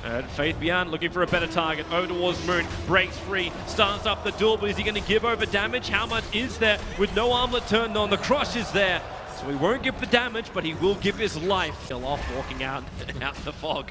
And Tobywan looking for a better target. Over towards Moon. Breaks free. Starts up the duel, but is he going to give over damage? How much is there? With no armlet turned on, the crush is there. So he won't give the damage, but he will give his life. Kill off, walking out in the fog.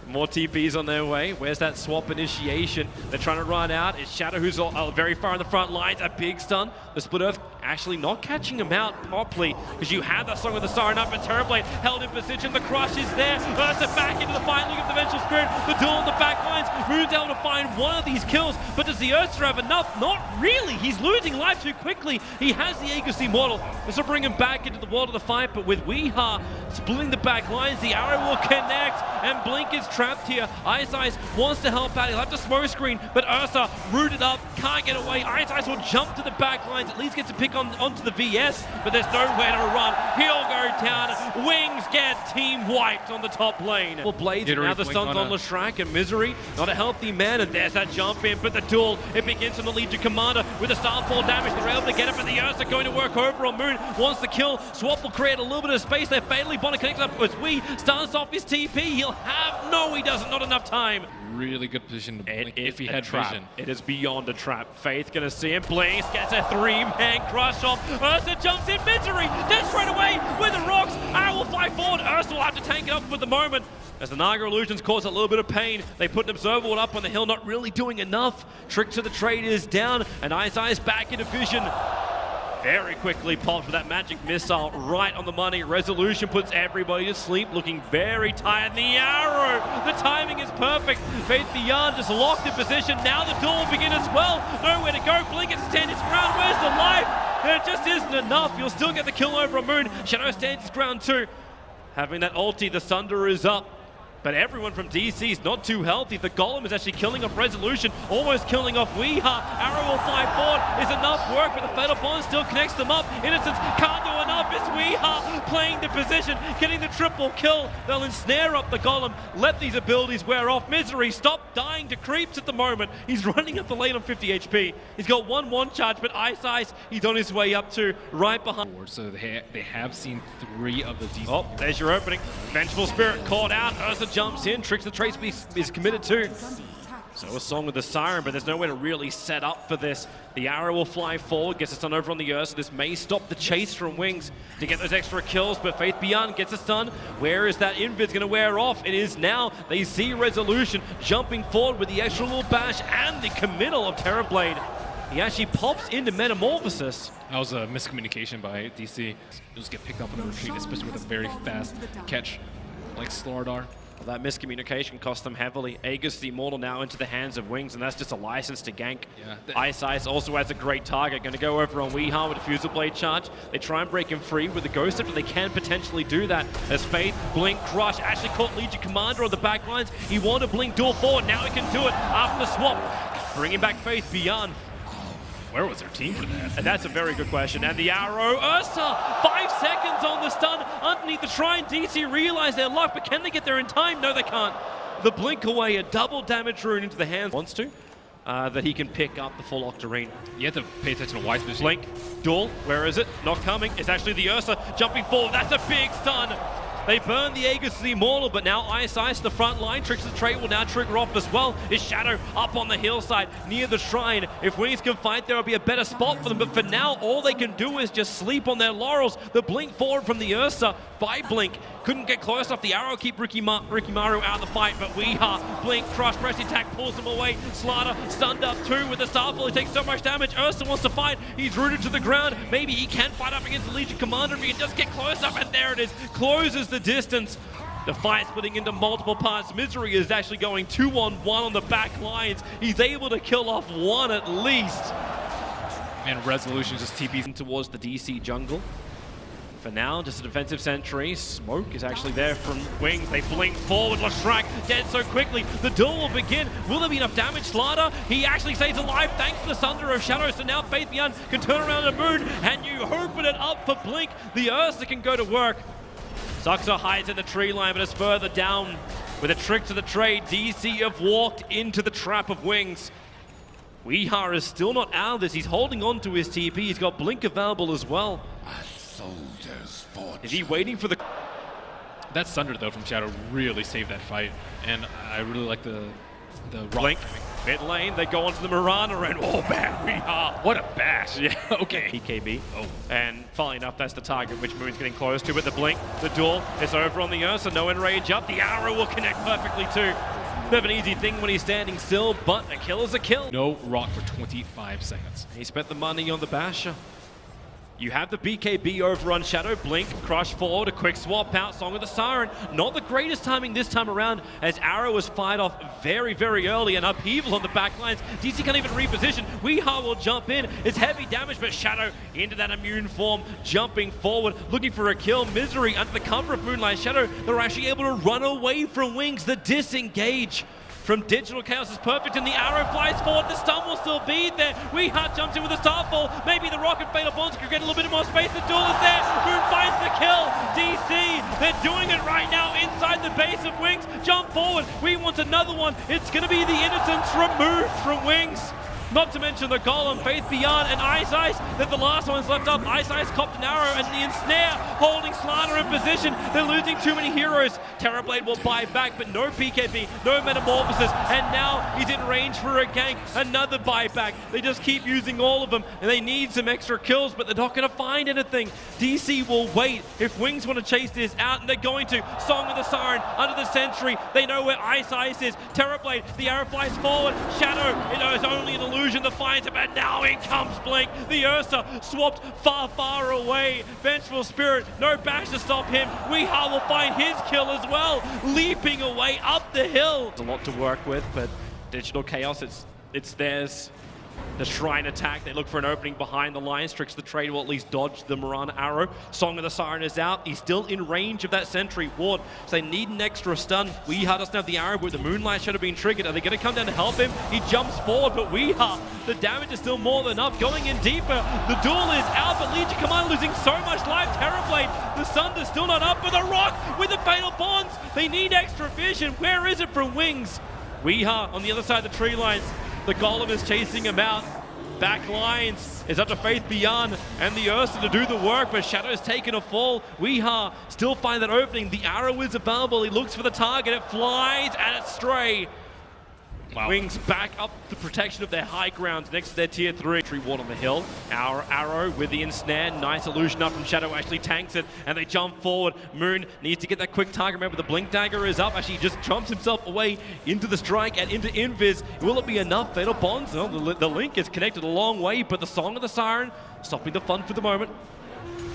More TPs on their way. Where's that swap initiation? They're trying to run out. It's Shadow who's very far in the front lines. A big stun. The Split Earth actually not catching him out properly because you have that song with the Siren up and Terrorblade held in position. The crush is there. Ursa back into the fight. Look at the Vengeful Spirit. The duel on the back lines. Moon's able to find one of these kills, but does the Ursa have enough? Not really. He's losing life too quickly. He has the Aegis Immortal. This will bring him back into the world of the fight, but with wee.haa splitting the back lines, the arrow will connect, and Blink is trapped here. iceice wants to help out. He'll have to smoke screen, but Ursa rooted up, can't get away. iceice will jump to the back lines, at least gets a pick onto the VS, but there's nowhere to run. He'll go down. Wings get team wiped on the top lane. Well, Blades, now the stun's on Leshrac, and Misery, not a healthy man, and there's that jump in, but the duel, it begins from the Legion Commander with the Starfall damage. They're able to get it, but the Ursa going to work over on Moon. Wants the kill. Swap will create a little bit of space there. Fatally Bonnet connects up as Wee starts off his TP. He'll have, no he doesn't, not enough time. Really good position to blink if he had vision. It is beyond a trap. Faith gonna see him. Blinks gets a three-man crush off. Ursa jumps in. Misery dead straight away with the rocks. I will fly forward. Ursa will have to tank it up for the moment. As the Naga Illusions cause a little bit of pain, they put an Observer up on the hill, not really doing enough. Trick to the Trade is down, and iceice back into vision. Very quickly popped with that magic missile right on the money. Resolution puts everybody to sleep, looking very tired. The arrow, the timing is perfect. Tobywan just locked in position. Now the duel will begin as well. Nowhere to go. Blink has to stand his ground. Where's the life? It just isn't enough. You'll still get the kill over on Moon. Shadow stands his ground too. Having that ulti, the Thunder is up. But everyone from DC is not too healthy. The Golem is actually killing off Resolution, almost killing off wee.haa. Arrow will fly forward. Is enough work, but the Fatal Bond still connects them up. Innocence can't do enough. It's wee.haa playing the position, getting the triple kill. They'll ensnare up the Golem. Let these abilities wear off. Misery, stop dying to creeps at the moment. He's running up the lane on 50 HP. He's got one charge, but iceice, he's on his way up to right behind. So they have seen 3 of the DC. Oh, there's your opening. Vengeful Spirit caught out. Ursa jumps in, Tricks the Trace is committed to. So a song with the Siren, but there's nowhere to really set up for this. The arrow will fly forward, gets a stun over on the Ursa. This may stop the chase from Wings to get those extra kills, but Tobywan gets a stun. Where is that Invis going to wear off? It is now. They see Resolution jumping forward with the extra little bash and the committal of Terrorblade. He actually pops into Metamorphosis. That was a miscommunication by DC. Just get picked up on the retreat, especially with a very fast catch like Slardar. Well, that miscommunication cost them heavily. Aegis the Immortal now into the hands of Wings, and that's just a license to gank. Yeah. iceice also has a great target. Going to go over on wee.haa with a Fusel Blade charge. They try and break him free with the Ghost Scepter. They can potentially do that. As Faith, Blink, Crush actually caught Legion Commander on the back lines. He wanted to Blink duel forward. Now he can do it after the swap. Bringing back Tobywan. Where was their team for that? And that's a very good question. And the arrow, Ursa, 5 seconds on the stun underneath the shrine. DC realize their luck, but can they get there in time? No, they can't. The blink away, a double damage rune into the hands. Wants to, that he can pick up the full Octarine. You have to pay attention to White's position. Blink, duel, where is it? Not coming. It's actually the Ursa jumping forward. That's a big stun. They burn the Aegis the Immortal, but now iceice, the front line, Tricks the Trade will now trigger off as well. His Shadow up on the hillside near the shrine. If Wings can fight, there will be a better spot for them, but for now, all they can do is just sleep on their laurels. The blink forward from the Ursa by Blink. Couldn't get close enough. The arrow keep Rikimaru out of the fight, but wee.haa, Blink, Crush, press attack, pulls him away. Slardar stunned up too with the Starfall. He takes so much damage. Ursa wants to fight. He's rooted to the ground. Maybe he can fight up against the Legion Commander if he can just get close up, and there it is. Closes the distance. The fight splitting into multiple parts. Misery is actually going 2-on-1 on the back lines. He's able to kill off one at least. And Resolution just TPs towards the DC jungle. For now, just a defensive sentry. Smoke is actually there from Wings. They blink forward. Leshrac dead so quickly. The duel will begin. Will there be enough damage? Slardar, he actually stays alive thanks to the Thunder of Shadow. So now Tobywan can turn around the Moon, and you open it up for Blink. The Ursa can go to work. Saksa hides in the tree line, but is further down with a Trick to the Trade. DC have walked into the trap of Wings. wee.haa is still not out of this. He's holding on to his TP. He's got Blink available as well. Is he waiting for the... That Sunder though from Shadow really saved that fight, and I really like the Blink. Mid lane, they go onto the Mirana and oh man, wee.haa. What a bash! Yeah, okay. EKB. Oh. And funnily enough, that's the target which Moon's getting close to. But the blink, the duel is over on the Ursa. No enrage up. The arrow will connect perfectly too. Bit of an easy thing when he's standing still, but a kill is a kill. No rock for 25 seconds. He spent the money on the basher. You have the BKB over on Shadow, blink, crush forward, a quick swap out, Song of the Siren. Not the greatest timing this time around as Arrow was fired off very, very early and upheaval on the back lines. DC can't even reposition. wee.haa will jump in. It's heavy damage, but Shadow into that immune form, jumping forward, looking for a kill. Misery under the cover of Moonlight Shadow. They're actually able to run away from Wings. The disengage from Digital Chaos is perfect, and the arrow flies forward. The stun will still be there. wee.haa jumps in with a starfall. Maybe the Rocket Fatal Bonds could get a little bit more space. The duel is there. Moon finds the kill. DC, they're doing it right now inside the base of Wings. Jump forward. We want another one. It's going to be the innocence removed from Wings. Not to mention the Golem, Faith Beyond, and iceice. They're the last ones left up. iceice copped an arrow and the ensnare, holding Slaughter in position. They're losing too many heroes. Terrorblade will buy back, but no BKB, no Metamorphosis, and now he's in range for a gank. Another buyback. They just keep using all of them, and they need some extra kills, but they're not going to find anything. DC will wait. If Wings want to chase this out, and they're going to. Song of the Siren, under the Sentry. They know where iceice is. Terrorblade, the arrow flies forward. Shadow, it is only an illusion. The finds him, and now in comes Blink. The Ursa swapped far, far away. Vengeful Spirit, no bash to stop him. wee.haa will find his kill as well, leaping away up the hill. There's a lot to work with, but Digital Chaos, it's theirs. The Shrine attack, they look for an opening behind the lines. Tricks the trade will at least dodge the Mirana arrow. Song of the Siren is out. He's still in range of that Sentry ward, so they need an extra stun. wee.haa doesn't have the arrow, but the Moonlight Shadow being triggered. Are they going to come down to help him? He jumps forward, but wee.haa, the damage is still more than enough. Going in deeper. The duel is out, but Legion Command losing so much life. Terrorblade, the Sunder's still not up, but the Rock with the Fatal Bonds. They need extra vision. Where is it from Wings? wee.haa on the other side of the tree lines. The Golem is chasing him out. Back lines is up to Faith Beyond and the Ursa to do the work, but Shadow's taken a fall. wee.haa still find that opening. The arrow is available. He looks for the target. It flies and it's stray. Wow. Wings back up the protection of their high ground next to their tier 3. Tree ward on the hill. Our arrow with the ensnare. Nice illusion up from Shadow. Actually tanks it and they jump forward. Moon needs to get that quick target. Remember, the blink dagger is up. Actually, he just jumps himself away into the strike and into invis. Will it be enough? Fatal Bonds? No, the link is connected a long way, but the Song of the Siren stopping the fun for the moment.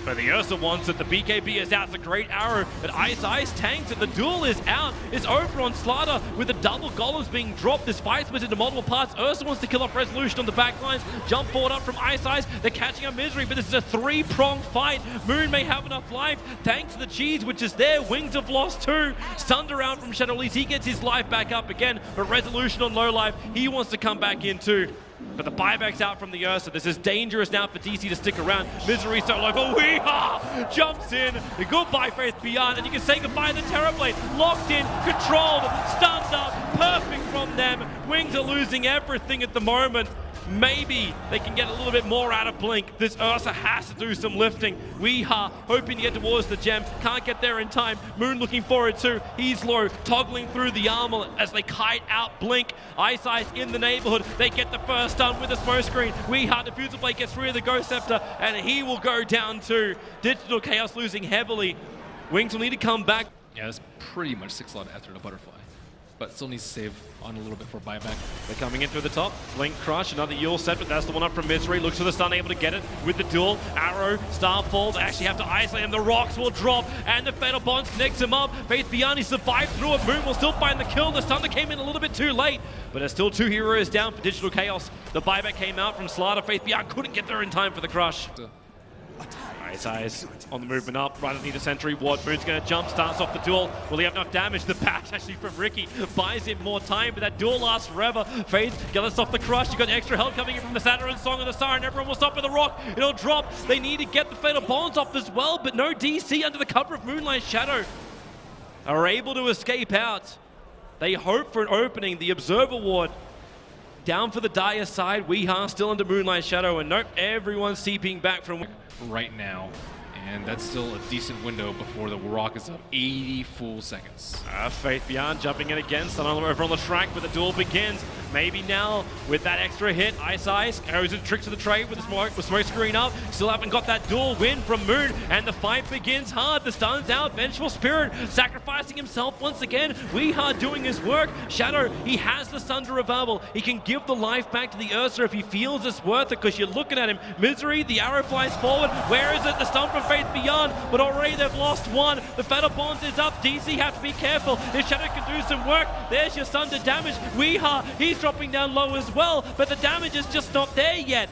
But the Ursa wants it. The BKB is out. It's a great arrow. But iceice tanks it. The duel is out. It's over on Slaughter with the double golems being dropped. This fight split into multiple parts. Ursa wants to kill off Resolution on the back lines. Jump forward up from iceice. They're catching up Misery, but this is a three-pronged fight. Moon may have enough life thanks to the cheese, which is there. Wings have lost two. Stunned around from Shadow. At least he gets his life back up again. But Resolution on low life. He wants to come back in too. But the buyback's out from the Ursa. This is dangerous now for DC to stick around. Misery so low, but wee.haa jumps in. Goodbye, Faith Beyond, and you can say goodbye to the Terrorblade. Locked in, controlled, stunned up, perfect from them. Wings are losing everything at the moment. Maybe they can get a little bit more out of Blink. This Ursa has to do some lifting. wee.haa hoping to get towards the gem. Can't get there in time. Moon looking for it too. He's low, toggling through the armor as they kite out Blink. iceice in the neighborhood. They get the first stun with the smoke screen. wee.haa, Diffusal Blade gets through the Ghost Scepter, and he will go down too. Digital Chaos losing heavily. Wings will need to come back. Yeah, it's pretty much 6 slot after the butterfly, but still needs to save on a little bit for buyback. They're coming in through the top. Blink Crush, another Yule set, but that's the one up from Misery. Looks for the stun, able to get it with the duel. Arrow, Starfall, they actually have to isolate him. The rocks will drop, and the Fatal Bonds connects him up. Faith Beyond, he survived through it. Moon will still find the kill. The Thunder came in a little bit too late, but there's still 2 heroes down for Digital Chaos. The buyback came out from Slaughter. Faith Beyond couldn't get there in time for the crush. iceice on the movement up, right underneath the Sentry ward. Moon's going to jump, starts off the duel. Will he have enough damage? The bash actually from Ricky buys him more time, but that duel lasts forever. Faith, get us off the crush. You got extra help coming in from the Saturn, Song of the Siren. Everyone will stop with the Rock. It'll drop. They need to get the Fatal Bonds off as well, but no DC under the cover of Moonlight Shadow are able to escape out. They hope for an opening. The Observer ward down for the Dire side. wee.haa still under Moonlight Shadow, and nope, everyone's seeping back from right now, And that's still a decent window before the Rock is up 80 full seconds. Faith Beyond jumping in again, Sun over on the track, but the duel begins. Maybe now with that extra hit, iceice goes into tricks of the trade with the smoke screen up. Still haven't got that duel win from Moon, and the fight begins hard. The stun's out, Vengeful Spirit sacrificing himself once again. wee.haa doing his work. Shadow, he has the stun to revival. He can give the life back to the Ursa if he feels it's worth it, because you're looking at him. Misery, the arrow flies forward. Where is it? The stun from Faith Beyond, but already they've lost one. The Fatal Bonds is up. DC have to be careful. If Shadow can do some work, there's your stun to damage. wee.haa, he's dropping down low as well, but the damage is just not there yet.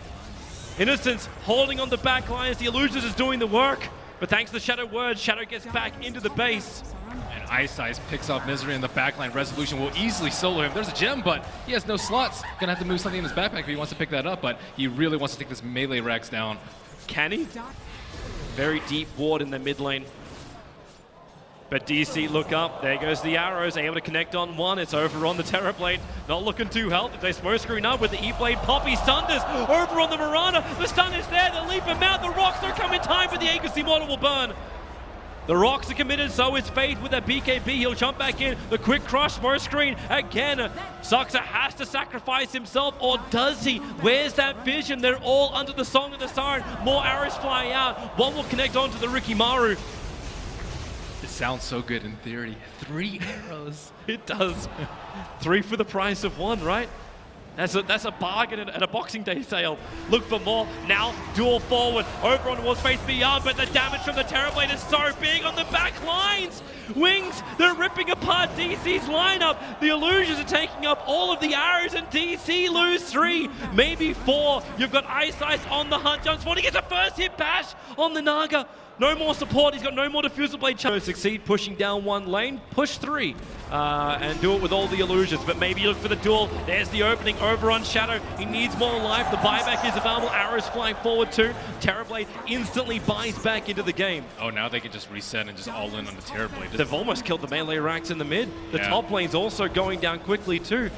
Innocence holding on the back lines. The Illusions is doing the work, but thanks to Shadow Word, Shadow gets back into the base. And iceice picks off Misery in the backline. Resolution will easily solo him. There's a gem, but he has no slots. Gonna have to move something in his backpack if he wants to pick that up, but he really wants to take this melee Rex down. Can he? Very deep ward in the mid lane. But DC look up, there goes the arrows, able to connect on one, it's over on the Terrorblade, not looking too healthy. They smoke screen up with the E-Blade, Poppy Thunders over on the Mirana, the stun is there, the leap him out, the rocks don't come in time, but the Agency model will burn. The rocks are committed, so is Faith with that BKB, he'll jump back in, the quick crush, smoke screen, again, Saksa has to sacrifice himself, or does he? Where's that vision? They're all under the Song of the Siren, more arrows fly out, one will connect onto the Rikimaru. It sounds so good in theory. 3 arrows. It does. 3 for the price of 1, right? That's a bargain at a Boxing Day sale. Look for more. Now, duel forward. Over on towards Faith Beyond, but the damage from the Terrorblade is so big on the back lines. Wings, they're ripping apart DC's lineup. The Illusions are taking up all of the arrows, and DC lose 3, maybe 4. You've got iceice on the hunt. Jumps forward. He gets a first hit bash on the Naga. No more support, he's got no more Diffusal Blade chance. Succeed pushing down one lane, push 3, and do it with all the Illusions. But maybe look for the duel. There's the opening over on Shadow. He needs more life. The buyback is available. Arrows flying forward too. Terrorblade instantly buys back into the game. Oh, now they can just reset and just all in on the Terrorblade. They've almost killed the melee racks in the mid. The top lane's also going down quickly too.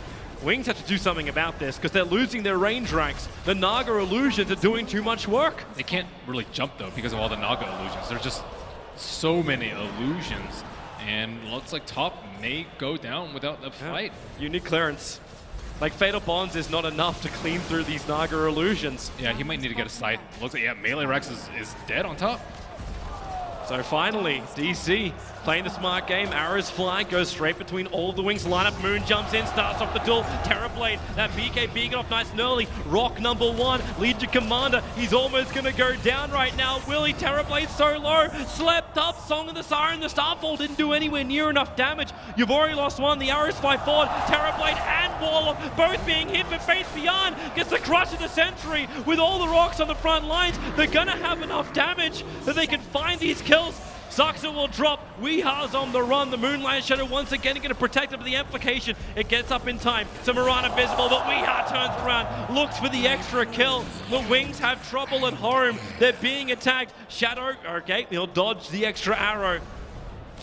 Wings have to do something about this because they're losing their range racks. The Naga Illusions are doing too much work. They can't really jump though because of all the Naga Illusions. There's just so many Illusions, and looks like top may go down without a fight. Unique clearance. Like Fatal Bonds is not enough to clean through these Naga Illusions. Yeah, he might need to get a side. Looks like, yeah, melee Rex is dead on top. So finally, DC playing the smart game. Arrows fly, goes straight between all of the wings. Lineup, Moon jumps in, starts off the duel. Terrorblade, that BKB got off nice and early. Rock number 1, Legion Commander. He's almost going to go down right now. Willie, Terrorblade so low. Slept up, Song of the Siren. The Starfall didn't do anywhere near enough damage. You've already lost 1. The arrows fly forward. Terrorblade and Warlock both being hit, but Faith Beyond gets the crush of the Century. With all the rocks on the front lines, they're going to have enough damage that they can find these kills. Saksa will drop. wee.haa's on the run. The Moonlight Shadow once again going to protect him, but the amplification, it gets up in time. To Mirana visible, but wee.haa turns around, looks for the extra kill. The Wings have trouble at home. They're being attacked. Shadow, okay, he'll dodge the extra arrow.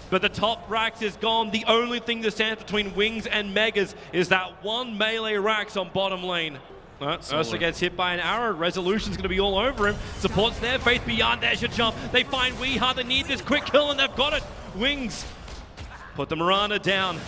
But the top racks is gone. The only thing that stands between Wings and Megas is that 1 melee racks on bottom lane. Ursa gets hit by an arrow. Resolution's going to be all over him. Support's there. Faith Beyond. There's your jump. They find wee.haa. They need this quick kill, and they've got it. Wings put the Mirana down.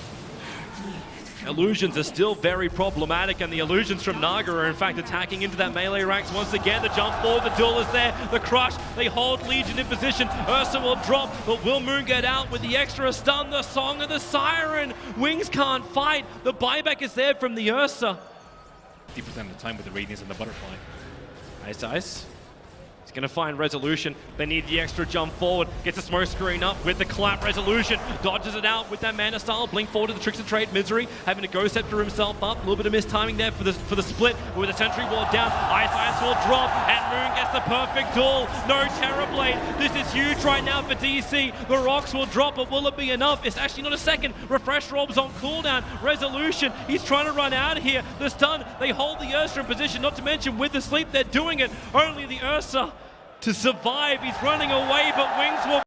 Illusions are still very problematic, and the Illusions from Naga are in fact attacking into that melee ranks once again. The jump forward, the duel is there, the crush, they hold Legion in position. Ursa will drop, but will Moon get out with the extra stun? The Song of the Siren. Wings can't fight. The buyback is there from the Ursa. 50% of the time with the Radiance and the Butterfly. iceice. He's going to find Resolution. They need the extra jump forward. Gets a smoke screen up with the clap. Resolution dodges it out with that mana style. Blink forward to the Tricks of Trade. Misery having to go scepter himself up. A little bit of mistiming there for the split. With the Sentry Ward down, iceice will drop, and Moon gets the perfect duel. No Terrorblade. This is huge right now for DC. The rocks will drop, but will it be enough? It's actually not a second. Refresh Rob's on cooldown. Resolution, he's trying to run out of here. The stun, they hold the Ursa in position, not to mention with the sleep, they're doing it. Only the Ursa to survive. He's running away, but Wings will